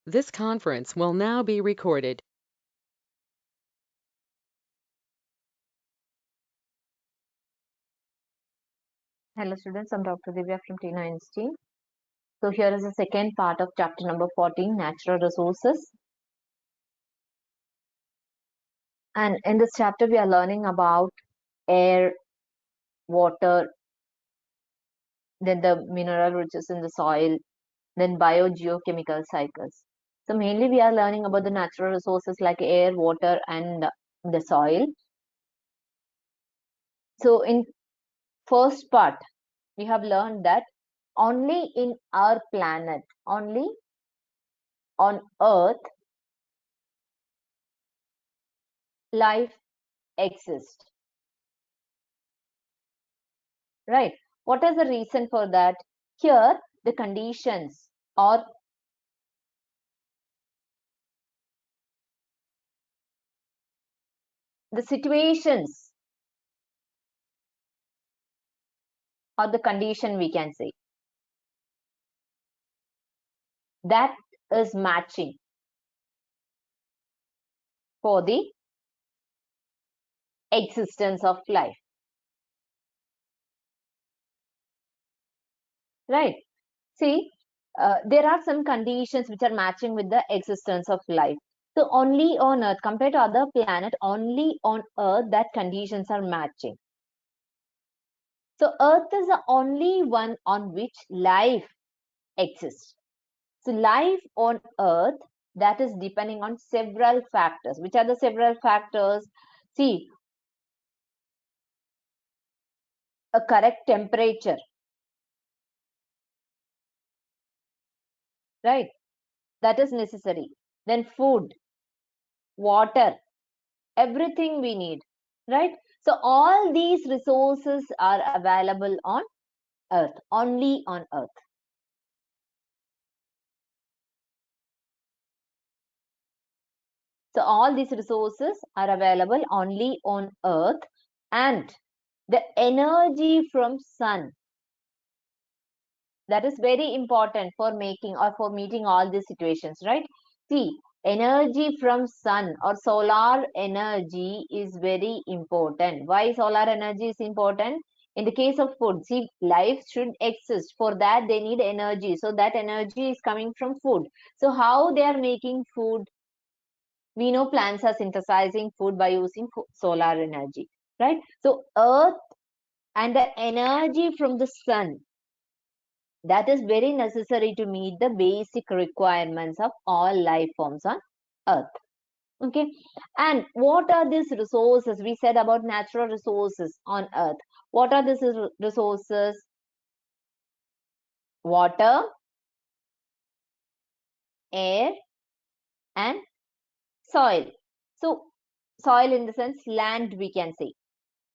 This conference will now be recorded. Hello students, I'm Dr. Divya from TeenEinstein. So here is the second part of chapter number 14, natural resources. And in this chapter we are learning about air, water, then the mineral riches in the soil, then biogeochemical cycles. So mainly we are learning about the natural resources like air, water and the soil. So in first part, we have learned that only in our planet, only on Earth, life exists. Right. What is the reason for that? Here, the conditions or the situations or the condition we can say that is matching for the existence of life. Right. See, there are some conditions which are matching with the existence of life. So only on Earth, compared to other planet, only on Earth that conditions are matching. So Earth is the only one on which life exists. So life on Earth, that is depending on several factors. Which are the several factors? See, a correct temperature, right? That is necessary. Then food, water, everything we need, right? So all these resources are available on Earth, only on Earth. So all these resources are available only on Earth, and the energy from sun, that is very important for making or for meeting all these situations, right? See, energy from sun or solar energy is very important. Why solar energy is important? In the case of food, see, life should exist. For that, they need energy. So that energy is coming from food. So how they are making food? We know plants are synthesizing food by using solar energy, right? So earth and the energy from the sun, that is very necessary to meet the basic requirements of all life forms on Earth. Okay. And what are these resources? We said about natural resources on Earth. What are these resources? Water, air, and soil. So, soil in the sense land, we can say.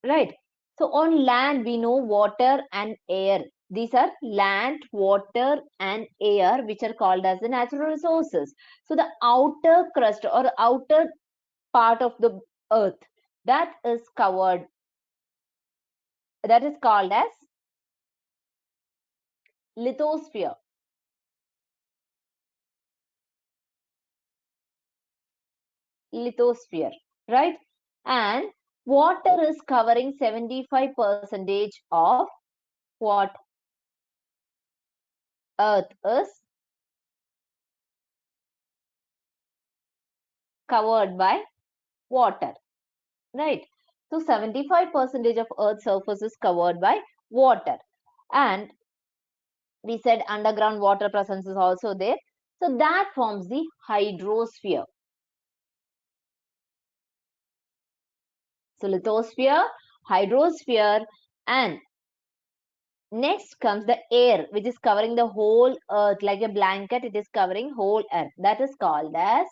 Right. So on land, we know water and air. These are land, water, and air, which are called as the natural resources. So the outer crust or outer part of the earth, that is covered, that is called as lithosphere. Lithosphere, right? And water is covering 75% of what earth is covered by water, right? So 75% of earth's surface is covered by water. And we said underground water presence is also there. So that forms the hydrosphere. So lithosphere, hydrosphere, and next comes the air, which is covering the whole earth like a blanket. It is covering whole earth. That is called as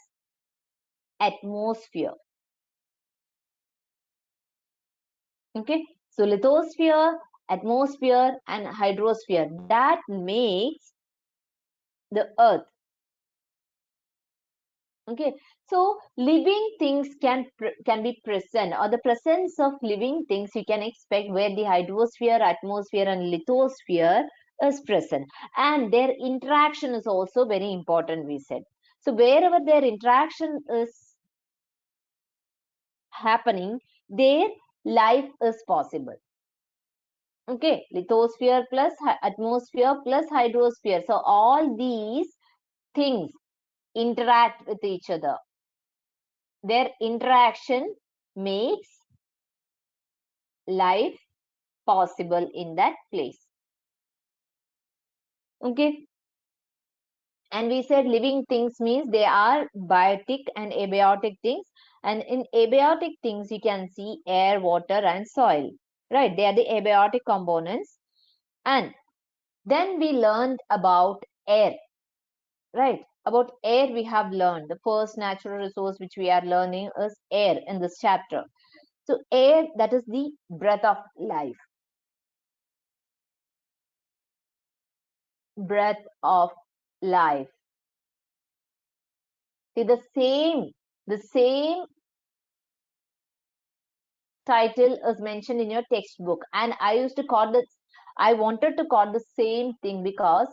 atmosphere. Okay. So lithosphere, atmosphere, and hydrosphere, that makes the earth. Okay. So living things can be present, or the presence of living things you can expect where the hydrosphere, atmosphere, and lithosphere is present, and their interaction is also very important, we said. So wherever their interaction is happening, their life is possible. Okay, lithosphere plus atmosphere plus hydrosphere. So all these things interact with each other. Their interaction makes life possible in that place. Okay. And we said living things means they are biotic and abiotic things. And in abiotic things, you can see air, water, and soil. Right? They are the abiotic components. And then we learned about air. Right? About air, we have learned. The first natural resource which we are learning is air in this chapter. So, air, that is the breath of life. Breath of life. See, the same title is mentioned in your textbook, and I wanted to call the same thing because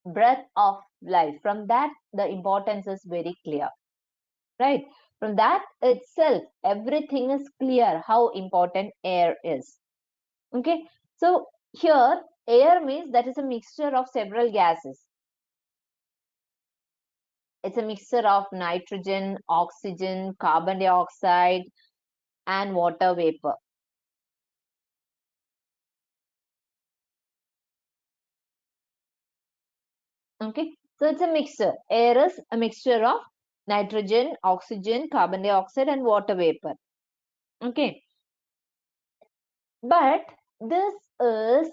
breath of life. From that, the importance is very clear, right? From that itself, everything is clear how important air is. Okay, so here air means that is a mixture of several gases. It's a mixture of nitrogen, oxygen, carbon dioxide, and water vapor. Okay, so it's a mixture. Air is a mixture of nitrogen, oxygen, carbon dioxide, and water vapor. Okay, but is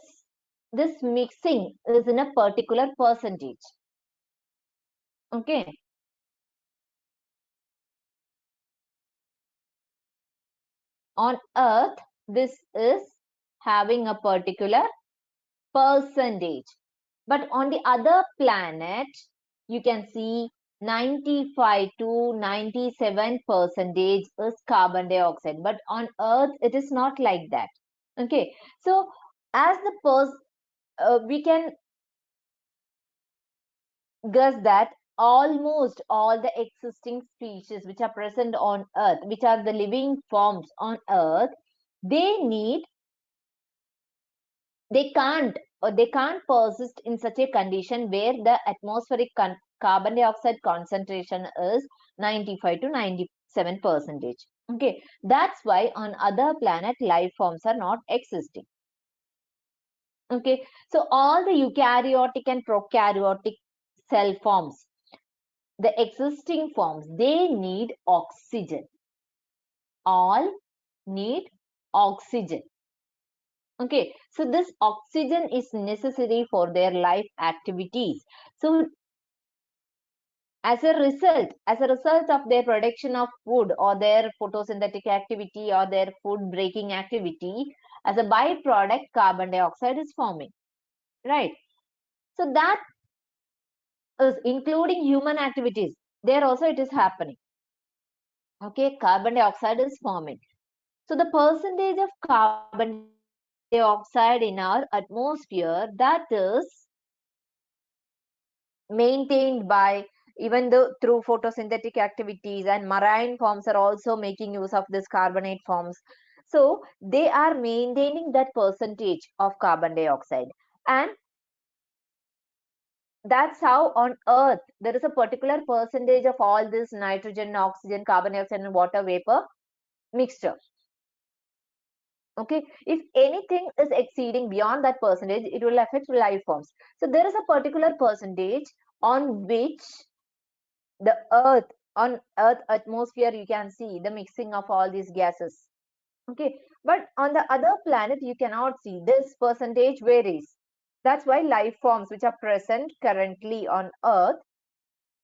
this mixing is in a particular percentage. Okay, on Earth, this is having a particular percentage. But on the other planet, you can see 95 to 97 percentage is carbon dioxide. But on Earth, it is not like that. Okay, so as we can guess that almost all the existing species which are present on Earth, which are the living forms on Earth, they need they can't persist in such a condition where the atmospheric carbon dioxide concentration is 95 to 97 percentage. Okay, that's why on other planet life forms are not existing. Okay, so all the eukaryotic and prokaryotic cell forms, the existing forms, they need oxygen. All need oxygen. Okay, so this oxygen is necessary for their life activities. So as a result of their production of food or their photosynthetic activity or their food breaking activity, as a byproduct, carbon dioxide is forming, right? So that is including human activities. There also it is happening. Okay, carbon dioxide is forming. So the percentage of carbon dioxide in our atmosphere, that is maintained by, even though through photosynthetic activities, and marine forms are also making use of this carbonate forms. So they are maintaining that percentage of carbon dioxide. And that's how on Earth there is a particular percentage of all this nitrogen, oxygen, carbon dioxide, and water vapor mixture. Okay, if anything is exceeding beyond that percentage, it will affect life forms. So there is a particular percentage on which the earth atmosphere, you can see the mixing of all these gases. Okay, but on the other planet you cannot see, this percentage varies. That's why life forms which are present currently on Earth,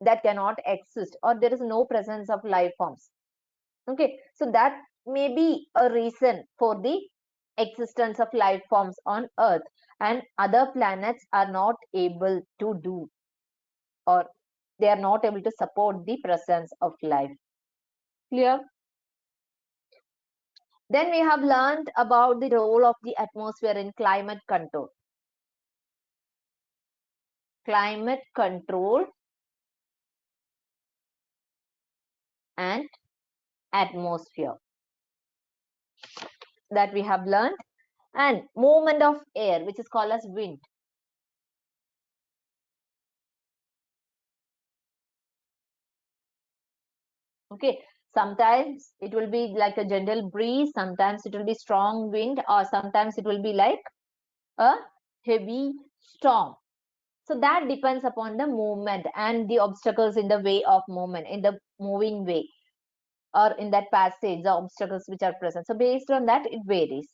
that cannot exist, or there is no presence of life forms. Okay, so that may be a reason for the existence of life forms on Earth, and other planets are not able to do, or they are not able to support the presence of life. Clear? Then we have learned about the role of the atmosphere in climate control. Climate control and atmosphere that we have learned, and movement of air, which is called as wind. Okay, sometimes it will be like a gentle breeze, sometimes it will be strong wind, or sometimes it will be like a heavy storm. So that depends upon the movement and the obstacles in the way of movement, in the moving way, or in that passage, the obstacles which are present. So based on that, it varies.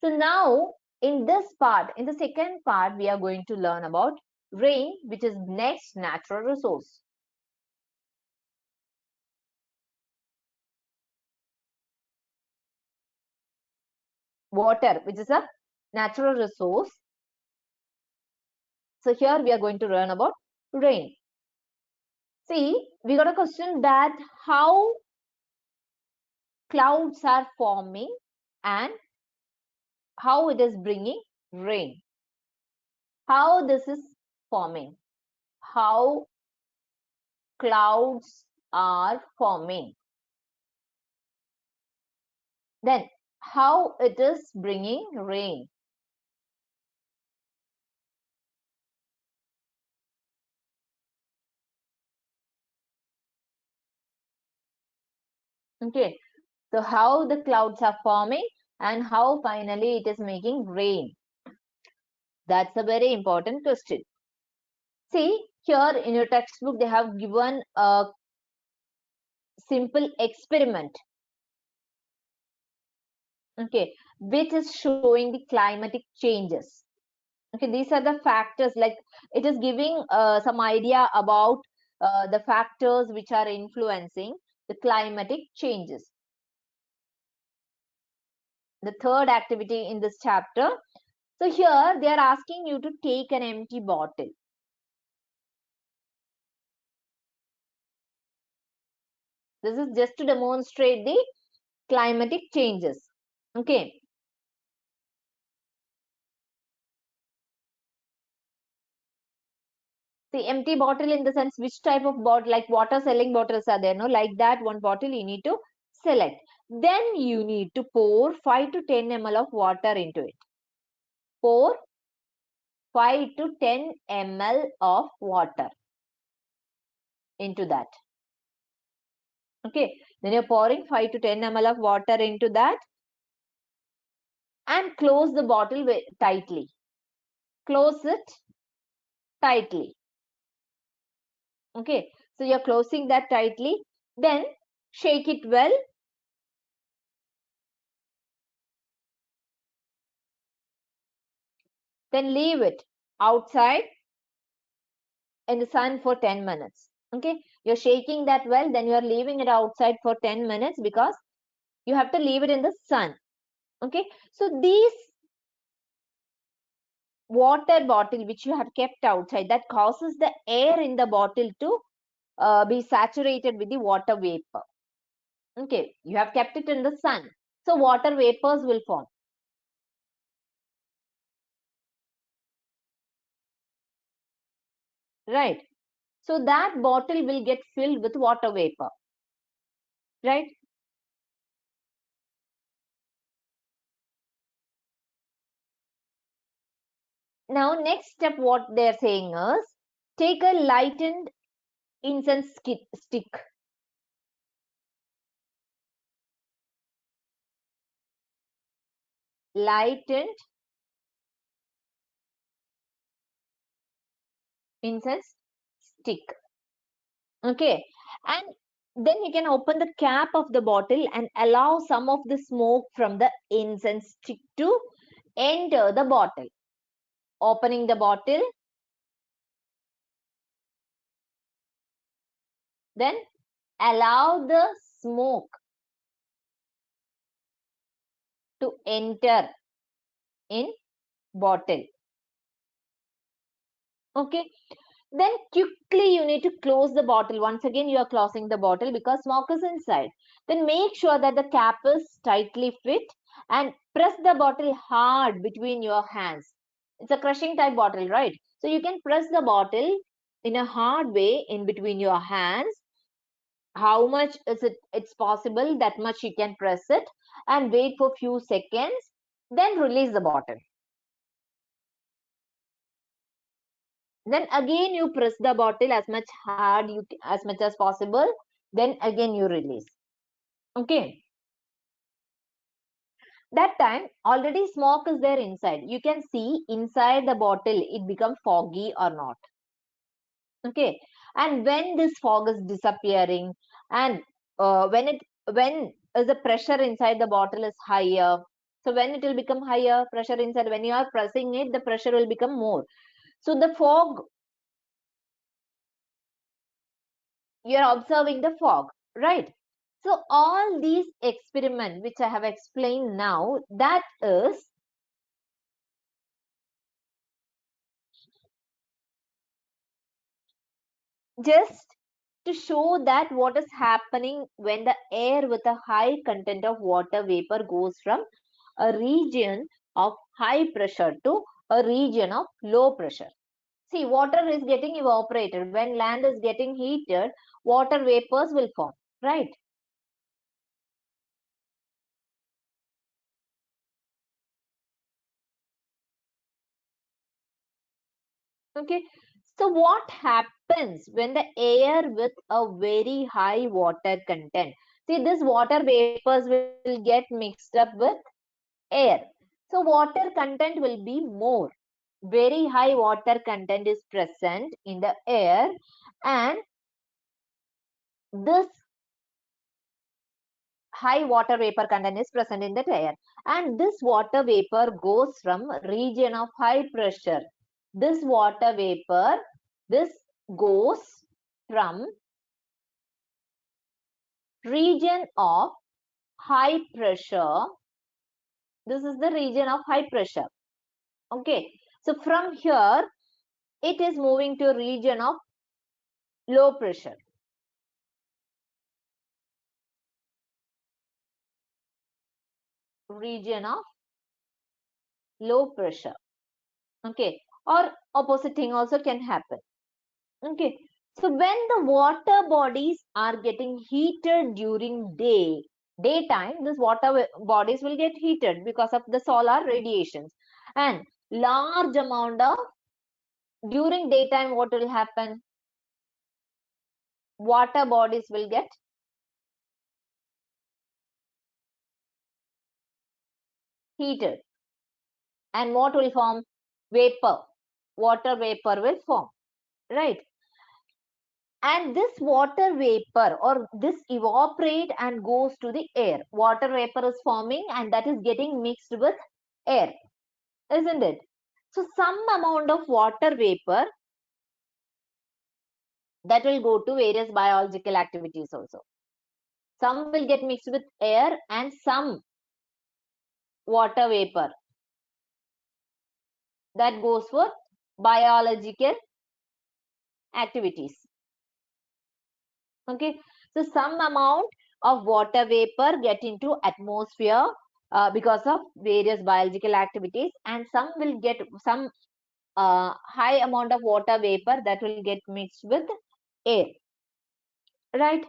So now in this part, in the second part, we are going to learn about rain, which is next natural resource. Water, which is a natural resource. So here we are going to learn about rain. See, we got a question that how clouds are forming and how it is bringing rain. How this is forming. How clouds are forming. Then how it is bringing rain. Okay, so how the clouds are forming and how finally it is making rain. That's a very important question. See, here in your textbook, they have given a simple experiment, okay, which is showing the climatic changes. Okay, these are the factors, like it is giving some idea about the factors which are influencing the climatic changes. The third activity in this chapter. So here they are asking you to take an empty bottle. This is just to demonstrate the climatic changes. Okay. See, empty bottle in the sense which type of bottle, like water selling bottles are there, no? Like that one bottle you need to select. Then you need to pour 5 to 10 ml of water into it. Pour 5 to 10 ml of water into that. Okay. Then you're pouring 5 to 10 ml of water into that and close the bottle tightly. Close it tightly. Okay. So you're closing that tightly. Then shake it well. Then leave it outside in the sun for 10 minutes. Okay. You're shaking that well. Then you're leaving it outside for 10 minutes because you have to leave it in the sun. Okay. So these water bottle which you have kept outside, that causes the air in the bottle to be saturated with the water vapor. Okay, you have kept it in the sun, so water vapors will form, right? So that bottle will get filled with water vapor, right? Now next step what they're saying is take a lightened incense stick. Lightened incense stick. Okay, and then you can open the cap of the bottle and allow some of the smoke from the incense stick to enter the bottle. Opening the bottle, then allow the smoke to enter in bottle. Okay, then quickly you need to close the bottle. Once again you are closing the bottle because smoke is inside. Then make sure that the cap is tightly fit and press the bottle hard between your hands. It's a crushing type bottle, right? So you can press the bottle in a hard way in between your hands how much is it's possible, that much you can press it and wait for few seconds, then release the bottle. Then again you press the bottle as much hard as much as possible, then again you release. Okay, that time already smoke is there inside. You can see inside the bottle it becomes foggy or not. Okay, and when this fog is disappearing, and when the pressure inside the bottle is higher, so when it will become higher pressure inside, when you are pressing it, the pressure will become more, so the fog, you are observing the fog, right? So all these experiments which I have explained now, that is just to show that what is happening when the air with a high content of water vapor goes from a region of high pressure to a region of low pressure. See, water is getting evaporated. When land is getting heated, water vapors will form, right? Okay. So what happens when the air with a very high water content? See, this water vapors will get mixed up with air. So water content will be more. Very high water content is present in the air, and this high water vapor content is present in that air, and this water vapor goes from region of high pressure. This water vapor, this goes from region of high pressure. This is the region of high pressure. Okay, so from here it is moving to region of low pressure. Region of low pressure. Okay, or opposite thing also can happen. Okay, so when the water bodies are getting heated during daytime, this water bodies will get heated because of the solar radiations, and large amount of, during daytime what will happen, water bodies will get heated, and what will form? Vapor. Water vapor will form, right? And this water vapor, or this evaporate and goes to the air. Water vapor is forming and that is getting mixed with air, isn't it? So some amount of water vapor that will go to various biological activities also. Some will get mixed with air, and some water vapor that goes for biological activities. Okay, so some amount of water vapor get into atmosphere because of various biological activities, and some will get some high amount of water vapor that will get mixed with air, right?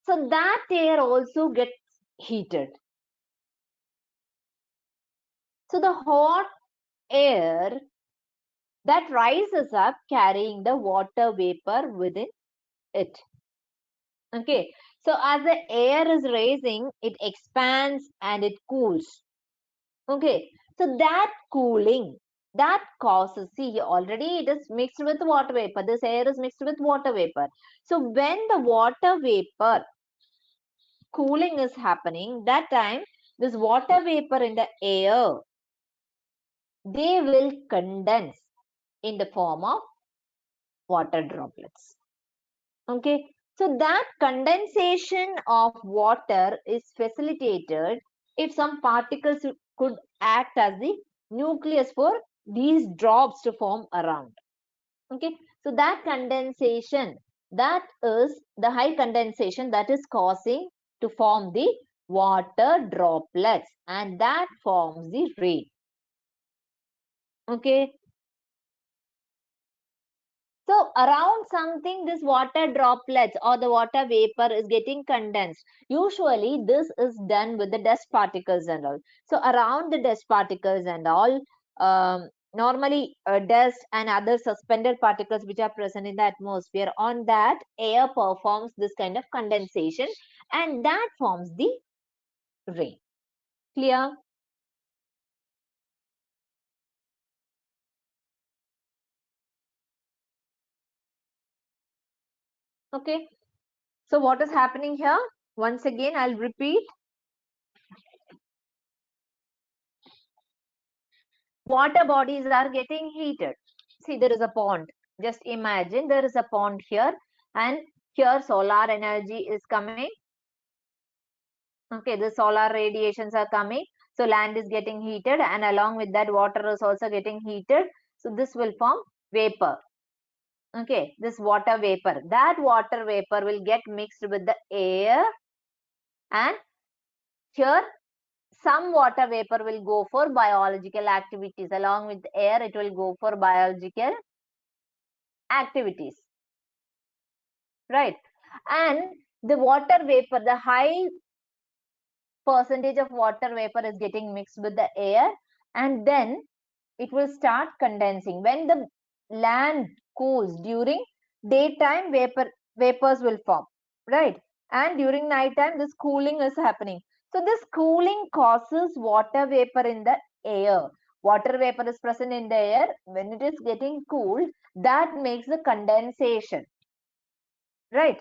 So that air also gets heated. So the hot air that rises up carrying the water vapor within it. Okay, so as the air is rising, it expands and it cools. Okay, so that cooling, that causes, see already it is mixed with water vapor. This air is mixed with water vapor. So when the water vapor cooling is happening, that time this water vapor in the air, they will condense in the form of water droplets. Okay, so that condensation of water is facilitated if some particles could act as the nucleus for these drops to form around. Okay, so that condensation, that is the high condensation that is causing to form the water droplets, and that forms the rain. Okay, So around something, this water droplets or the water vapor is getting condensed. Usually this is done with the dust particles and all. So around the dust particles and all, normally dust and other suspended particles which are present in the atmosphere, on that air performs this kind of condensation, and that forms the rain. Clear? Okay. So what is happening here? Once again, I'll repeat. Water bodies are getting heated. See, there is a pond. Just imagine there is a pond here, and here solar energy is coming. Okay, the solar radiations are coming. So land is getting heated, and along with that, water is also getting heated. So this will form vapor. Okay, this water vapor. That water vapor will get mixed with the air, and here some water vapor will go for biological activities. Along with the air, it will go for biological activities, right? And the water vapor, the high percentage of water vapor is getting mixed with the air, and then it will start condensing. When the land cools during daytime, vapors will form, right? And during nighttime, this cooling is happening. So this cooling causes water vapor in the air. Water vapor is present in the air. When it is getting cooled, that makes the condensation, right?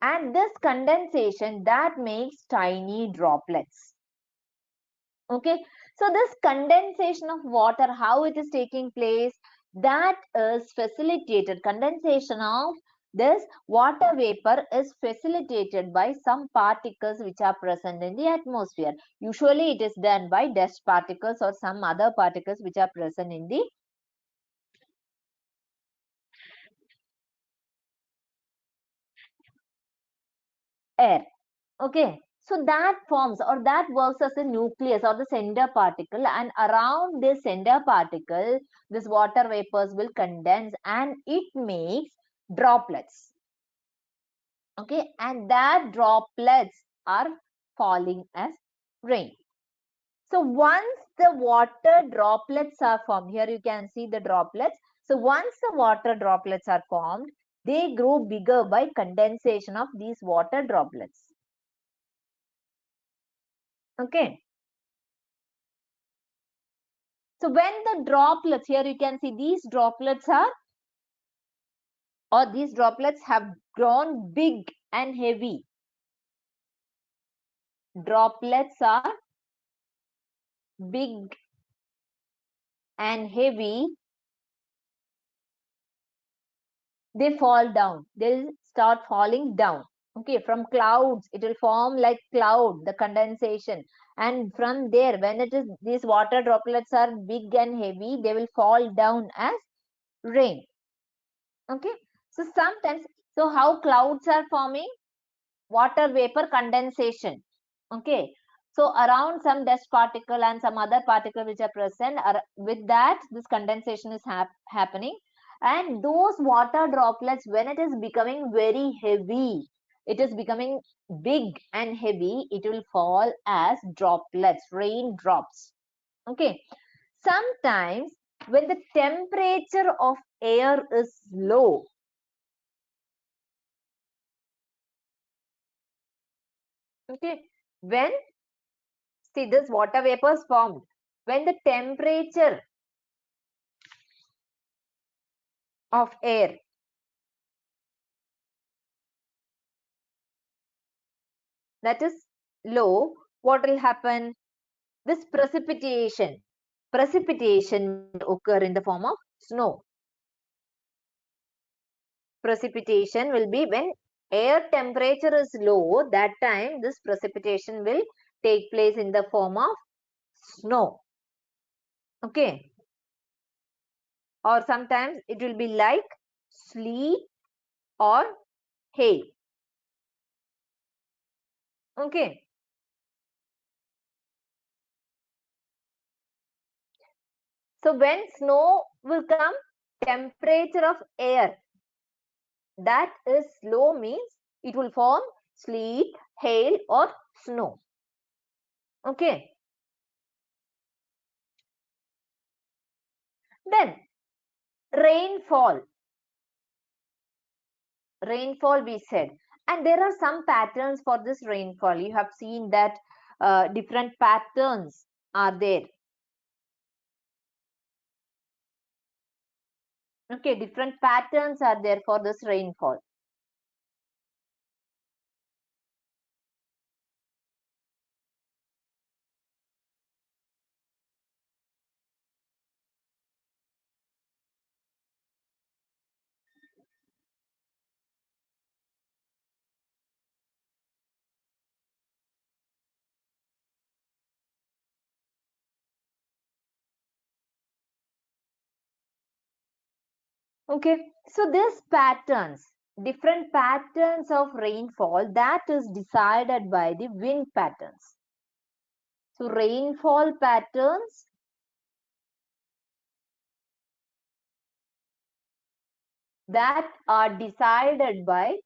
And this condensation that makes tiny droplets. Okay, so this condensation of water, how it is taking place, that is facilitated. Condensation of this water vapor is facilitated by some particles which are present in the atmosphere. Usually it is done by dust particles or some other particles which are present in the air. Okay, so that forms or that works as a nucleus or the center particle, and around this center particle, this water vapors will condense and it makes droplets. Okay, and that droplets are falling as rain. So once the water droplets are formed, here you can see the droplets. So once the water droplets are formed, they grow bigger by condensation of these water droplets. Okay. So when the droplets, here you can see these droplets are, or these droplets have grown big and heavy. Droplets are big and heavy. They fall down. They'll start falling down. Okay, from clouds, it will form like cloud, the condensation. And from there, when it is, these water droplets are big and heavy, they will fall down as rain. Okay, so sometimes, so how clouds are forming? Water vapor condensation. Okay, so around some dust particle and some other particle which are present, with that this condensation is happening, and those water droplets, when it is becoming very heavy, it is becoming big and heavy, it will fall as droplets, rain drops. Okay, sometimes when the temperature of air is low, okay, when, see, this water vapor is formed when the temperature of air that is low. What will happen? This precipitation occur in the form of snow. Precipitation will be when air temperature is low, that time this precipitation will take place in the form of snow. Okay, or sometimes it will be like sleet or hail. Okay, so when snow will come, temperature of air that is low means it will form sleet, hail or snow. Okay. Then rainfall. Rainfall we said. And there are some patterns for this rainfall. You have seen that different patterns are there. Okay, different patterns are there for this rainfall. Okay, so these patterns, different patterns of rainfall that is decided by the wind patterns. So rainfall patterns that are decided by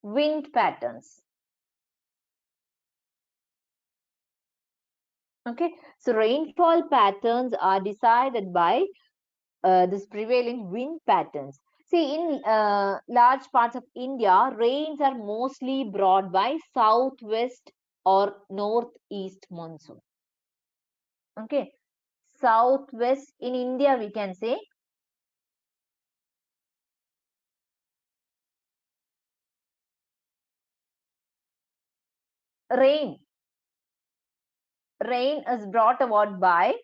wind patterns. Okay, so rainfall patterns are decided by this prevailing wind patterns. See, in large parts of India, rains are mostly brought by southwest or northeast monsoon. Okay, southwest in India, we can say rain. Rain is brought about by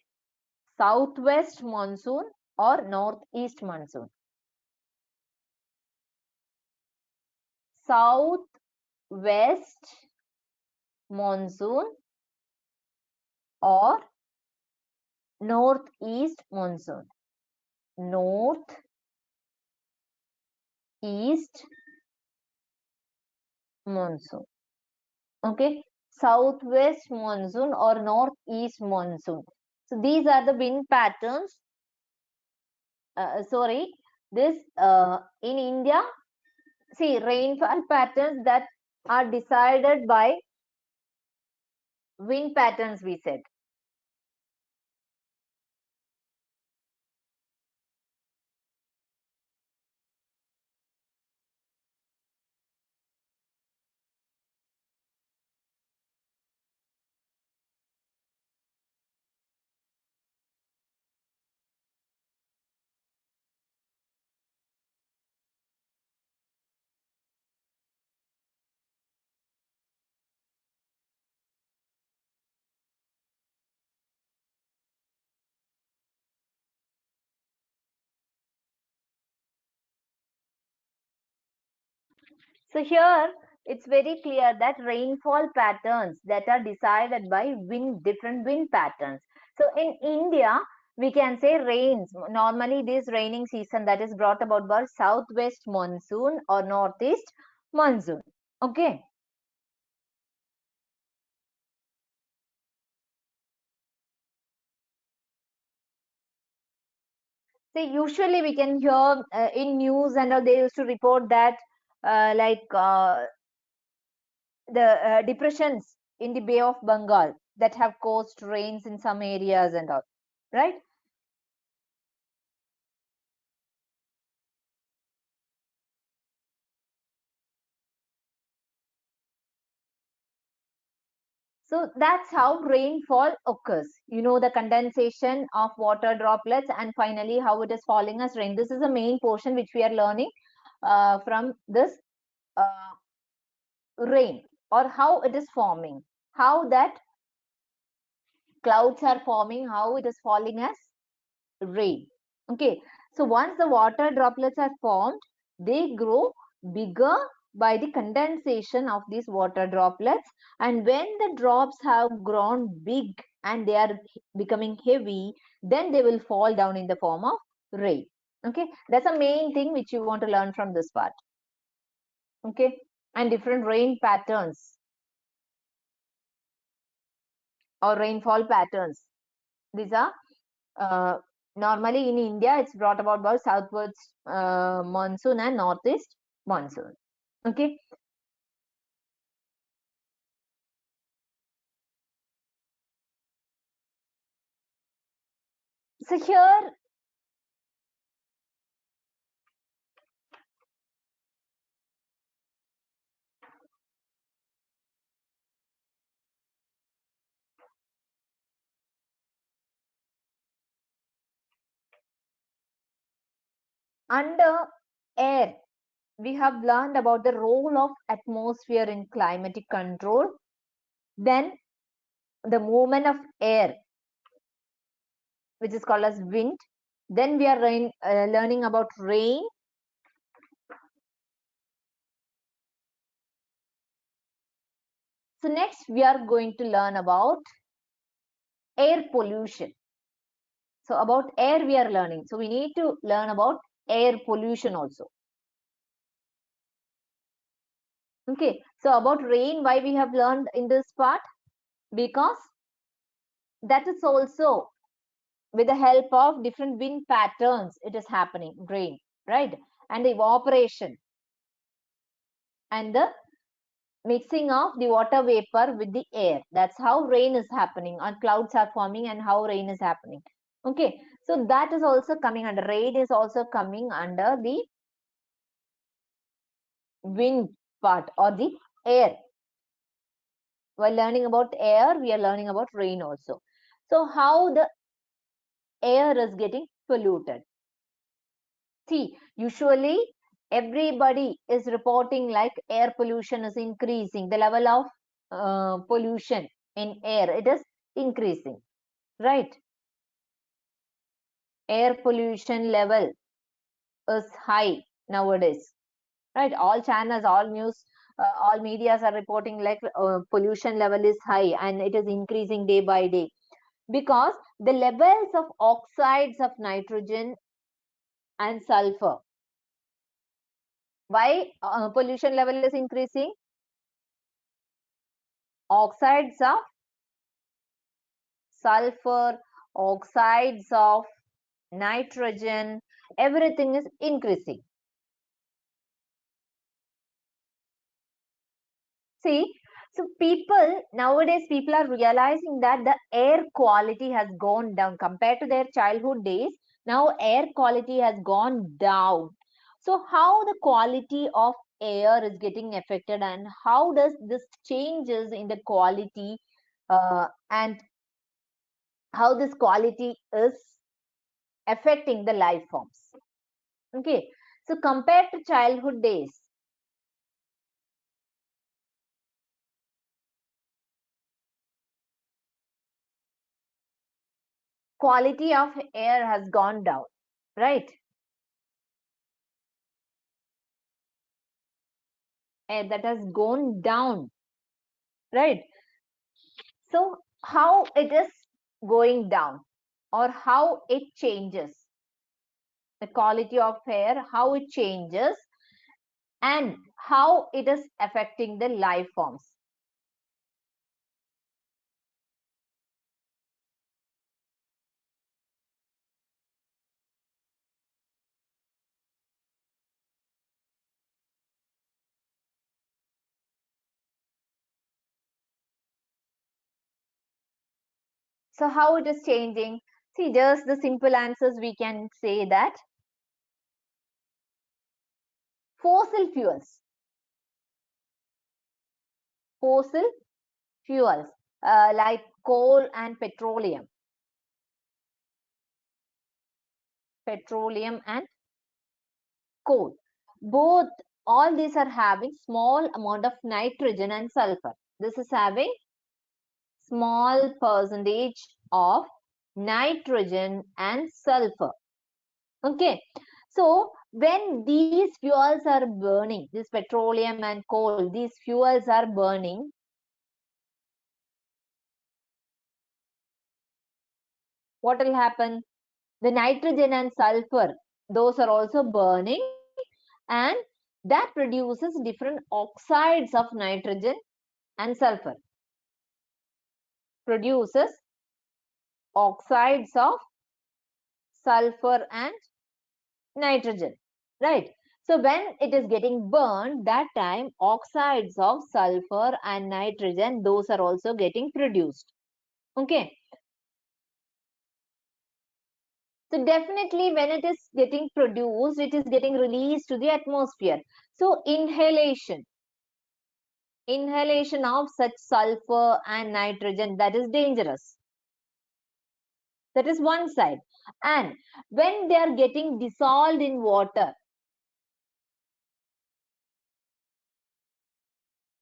southwest monsoon or northeast monsoon. Southwest monsoon or northeast monsoon. North east monsoon. Okay, southwest monsoon or northeast monsoon. So these are the wind patterns. Sorry, this in India, see rainfall patterns that are decided by wind patterns we said. So here it's very clear that rainfall patterns that are decided by different wind patterns. So in India, we can say rains. Normally, this raining season that is brought about by southwest monsoon or northeast monsoon. Okay. See, usually we can hear in news and all, they used to report that the depressions in the Bay of Bengal that have caused rains in some areas and all, right? So that's how rainfall occurs. You know, the condensation of water droplets and finally how it is falling as rain. This is the main portion which we are learning from this uh, rain or how it is forming, how that clouds are forming, how it is falling as rain. Okay, so once the water droplets are formed, they grow bigger by the condensation of these water droplets, and when the drops have grown big and they are becoming heavy, then they will fall down in the form of rain. Okay, that's the main thing which you want to learn from this part. Okay, and different rain patterns or rainfall patterns, these are Normally in India, it's brought about by southwards monsoon and northeast monsoon. Okay. So here, under air, we have learned about the role of atmosphere in climatic control. Then the movement of air, which is called as wind. Then we are learning about rain. So next we are going to learn about air pollution. So about air we are learning. So we need to learn about air pollution also. Okay. So about rain, why we have learned in this part? Because that is also with the help of different wind patterns it is happening, rain, right? And the evaporation and the mixing of the water vapor with the air. That's how rain is happening, or clouds are forming and how rain is happening. Okay, so that is also coming under, rain is also coming under the wind part or the air. While learning about air, we are learning about rain also. So how the air is getting polluted? See, usually everybody is reporting like air pollution is increasing. The level of pollution in air, it is increasing, right? Air pollution level is high nowadays, right? All channels, all news, all medias are reporting like pollution level is high and it is increasing day by day because the levels of oxides of nitrogen and sulfur. Why pollution level is increasing? Oxides of sulfur, oxides of nitrogen, everything is increasing. See, so nowadays people are realizing that the air quality has gone down compared to their childhood days. Now air quality has gone down. So how the quality of air is getting affected and how does this changes in the quality and how this quality is affecting the life forms. Okay, so compared to childhood days, quality of air has gone down, right? Air that has gone down, right? So how it is going down or how it changes, the quality of air, how it changes and how it is affecting the life forms. So how it is changing? See, just the simple answers we can say that fossil fuels, fossil fuels like coal and petroleum and coal. Both, all these are having small amount of nitrogen and sulfur. This is having small percentage of nitrogen and sulfur. Okay. So when these fuels are burning, this petroleum and coal, these fuels are burning, what will happen? The nitrogen and sulfur, those are also burning and that produces different oxides of nitrogen and sulfur, produces oxides of sulfur and nitrogen, right? So when it is getting burned, that time oxides of sulfur and nitrogen, those are also getting produced. Okay. So definitely when it is getting produced, it is getting released to the atmosphere. So inhalation of such sulfur and nitrogen, that is dangerous. That is one side. And when they are getting dissolved in water,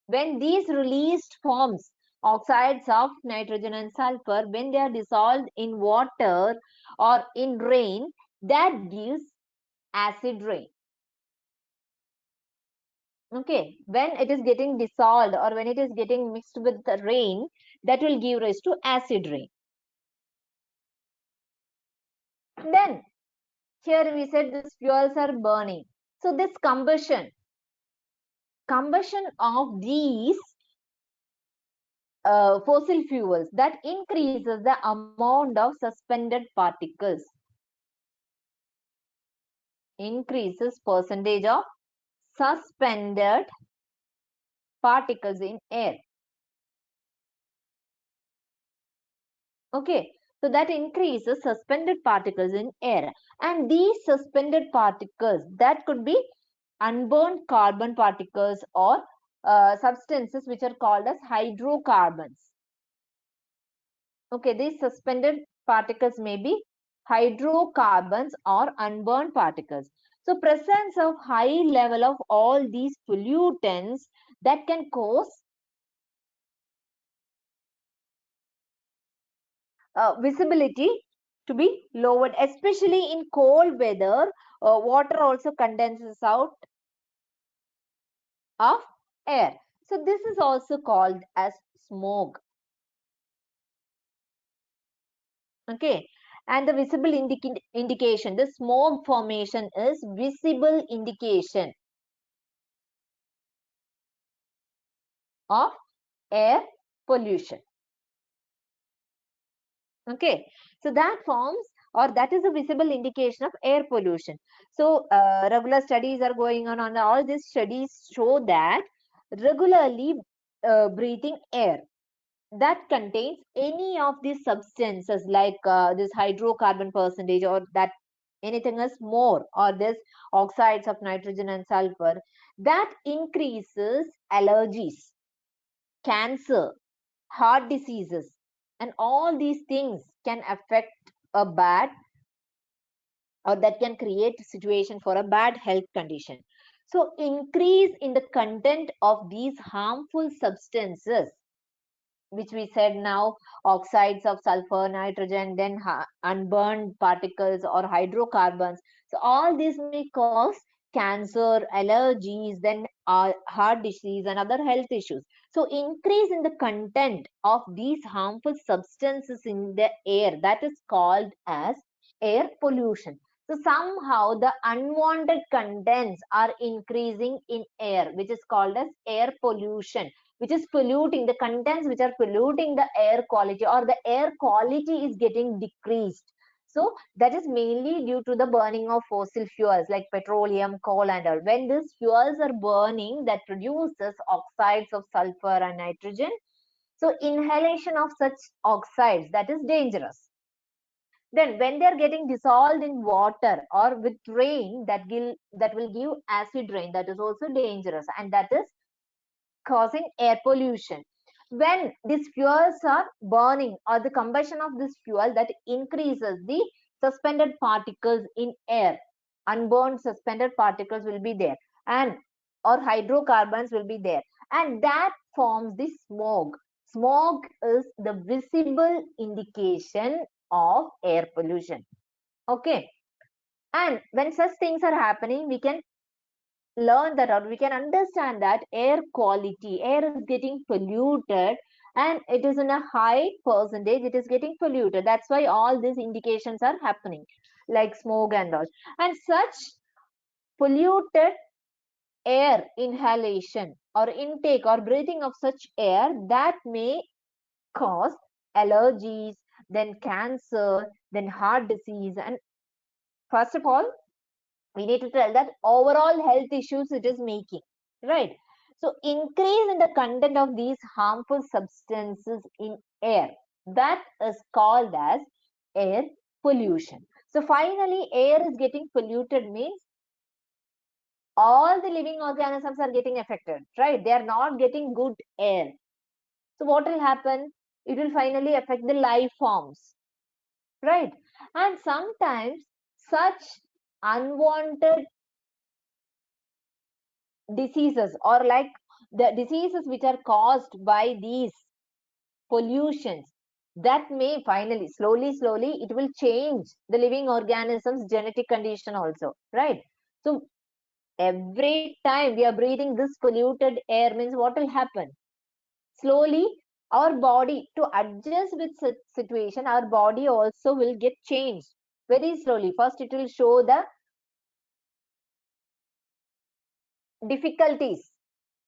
when these released forms, oxides of nitrogen and sulfur, when they are dissolved in water or in rain, that gives acid rain. Okay, when it is getting dissolved or when it is getting mixed with the rain, that will give rise to acid rain. Then here we said these fuels are burning. So this combustion of these fossil fuels, that increases the amount of suspended particles, increases percentage of suspended particles in air. Okay, so that increases suspended particles in air, and these suspended particles, that could be unburned carbon particles or substances which are called as hydrocarbons. Okay, these suspended particles may be hydrocarbons or unburned particles. So presence of high level of all these pollutants, that can cause visibility to be lowered, especially in cold weather. Water also condenses out of air. So this is also called as smoke. Okay, and the visible indication, the smoke formation is visible indication of air pollution. Okay, so that forms, or that is a visible indication of air pollution. So regular studies are going on all these studies show that regularly breathing air that contains any of these substances like this hydrocarbon percentage, or that anything is more, or this oxides of nitrogen and sulfur, that increases allergies, cancer, heart diseases, and all these things can affect a bad, or that can create a situation for a bad health condition. So increase in the content of these harmful substances, which we said now, oxides of sulfur, nitrogen, then unburned particles or hydrocarbons. So all these may cause cancer, allergies, then heart disease and other health issues. So increase in the content of these harmful substances in the air, that is called as air pollution. So somehow the unwanted contents are increasing in air, which is called as air pollution, which is polluting the contents which are polluting the air quality, or the air quality is getting decreased. So that is mainly due to the burning of fossil fuels like petroleum, coal and all. When these fuels are burning, that produces oxides of sulfur and nitrogen. So inhalation of such oxides, that is dangerous. Then when they are getting dissolved in water or with rain, that will give acid rain, that is also dangerous, and that is causing air pollution. When these fuels are burning, or the combustion of this fuel, that increases the suspended particles in air. Unburned suspended particles will be there, and or hydrocarbons will be there, and that forms the smoke. Smoke is the visible indication of air pollution. Okay, and when such things are happening, we can learn that, or we can understand that air quality, air is getting polluted, and it is in a high percentage, it is getting polluted. That's why all these indications are happening, like smoke and all. And such polluted air inhalation or intake or breathing of such air, that may cause allergies, then cancer, then heart disease and first of all, we need to tell that overall health issues it is making, right? So increase in the content of these harmful substances in air, that is called as air pollution. So finally, air is getting polluted means all the living organisms are getting affected, right? They are not getting good air. So what will happen? It will finally affect the life forms, right? And sometimes such unwanted diseases, or like the diseases which are caused by these pollutions, that may finally slowly it will change the living organisms genetic condition also, right? So every time we are breathing this polluted air means what will happen? Slowly our body, to adjust with such situation, our body also will get changed very slowly. First it will show the difficulties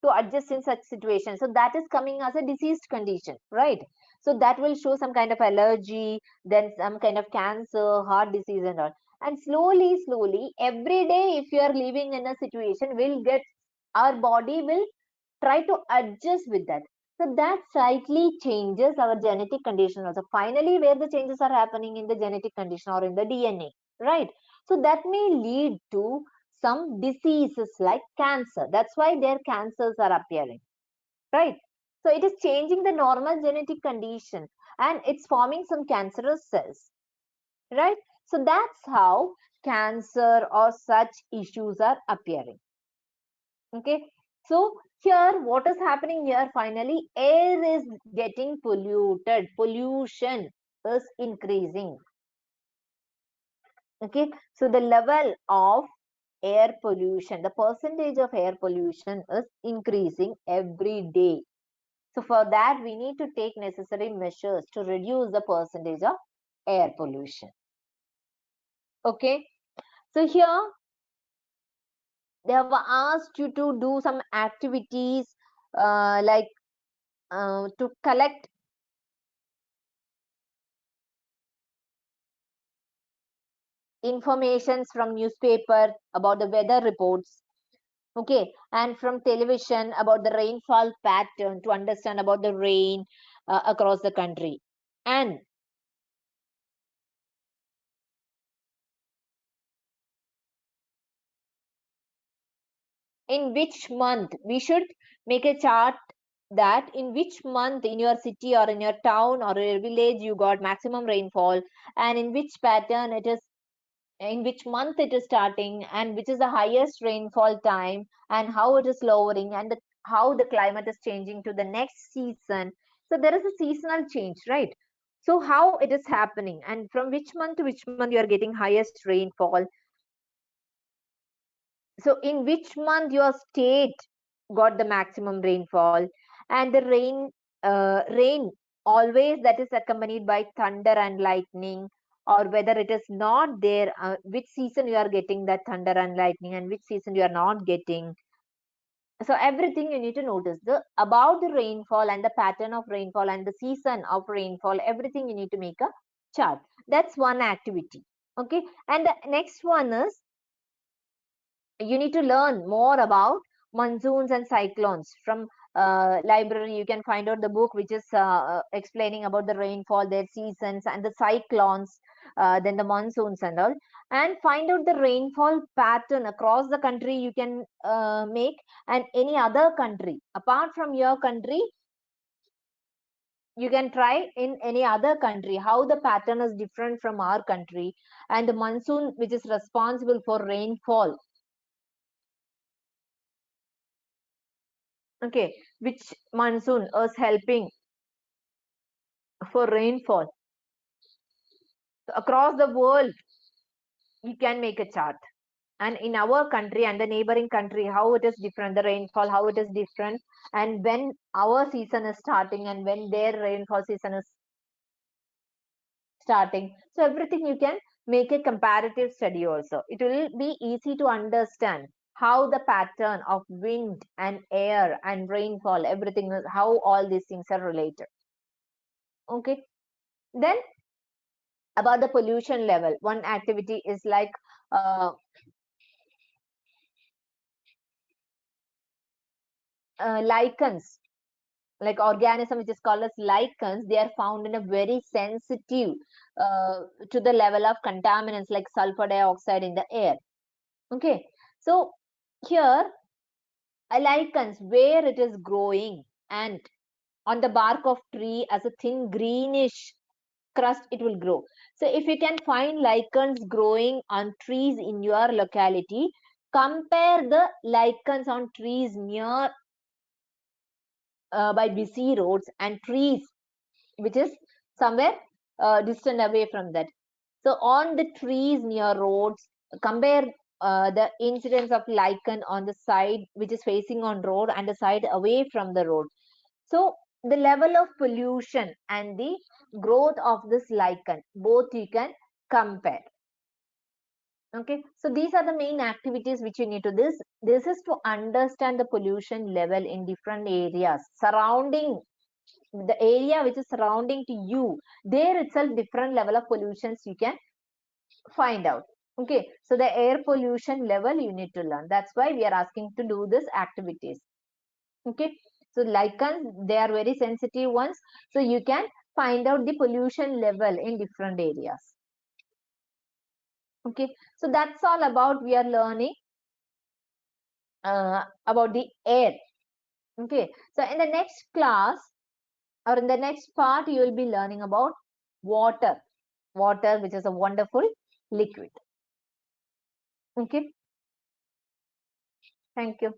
to adjust in such situations. So that is coming as a diseased condition, right? So that will show some kind of allergy, then some kind of cancer, heart disease and all. And slowly, every day, if you are living in a situation, will get, our body will try to adjust with that. So that slightly changes our genetic condition also. Finally, where the changes are happening in the genetic condition or in the DNA, right? So that may lead to some diseases like cancer. That's why their cancers are appearing, right? So it is changing the normal genetic condition and it's forming some cancerous cells, right? So that's how cancer or such issues are appearing. Okay. So here, what is happening here? Finally, air is getting polluted. Pollution is increasing. Okay. So the level of air pollution, the percentage of air pollution is increasing every day. So for that, we need to take necessary measures to reduce the percentage of air pollution. Okay. So here, they have asked you to do some activities like to collect informations from newspaper about the weather reports, okay, and from television about the rainfall pattern to understand about the rain across the country, and in which month we should make a chart, that in which month in your city or in your town or your village you got maximum rainfall, and in which pattern it is, in which month it is starting, and which is the highest rainfall time, and how it is lowering, and how the climate is changing to the next season. So there is a seasonal change, right? So how it is happening, and from which month to which month you are getting highest rainfall. So in which month your state got the maximum rainfall, and the rain always that is accompanied by thunder and lightning, or whether it is not there, which season you are getting that thunder and lightning and which season you are not getting. So everything you need to notice the about the rainfall and the pattern of rainfall and the season of rainfall, everything you need to make a chart. That's one activity. Okay, and the next one is you need to learn more about monsoons and cyclones from library. You can find out the book which is explaining about the rainfall, their seasons, and the cyclones, then the monsoons and all, and find out the rainfall pattern across the country you can make, and any other country apart from your country you can try in any other country how the pattern is different from our country, and the monsoon which is responsible for rainfall, okay, which monsoon is helping for rainfall. So across the world you can make a chart, and in our country and the neighboring country how it is different, the rainfall how it is different, and when our season is starting and when their rainfall season is starting. So everything you can make a comparative study also. It will be easy to understand how the pattern of wind and air and rainfall, everything is how all these things are related. Okay, then about the pollution level, one activity is like lichens, like organism which is called as lichens, they are found in a very sensitive to the level of contaminants like sulfur dioxide in the air. Okay, so here lichens where it is growing and on the bark of tree as a thin greenish crust it will grow. So if you can find lichens growing on trees in your locality, compare the lichens on trees near by busy roads and trees which is somewhere distant away from that. So on the trees near roads, compare the incidence of lichen on the side which is facing on road and the side away from the road. So the level of pollution and the growth of this lichen, both you can compare. Okay, so these are the main activities which you need to this is to understand the pollution level in different areas surrounding the area which is surrounding to you. There itself different level of pollutions you can find out. Okay, so the air pollution level you need to learn. That's why we are asking to do this activities. Okay, so lichens they are very sensitive ones, so you can find out the pollution level in different areas. Okay, so that's all about we are learning about the air. Okay, so in the next class or in the next part you will be learning about water, which is a wonderful liquid. Okay, thank you.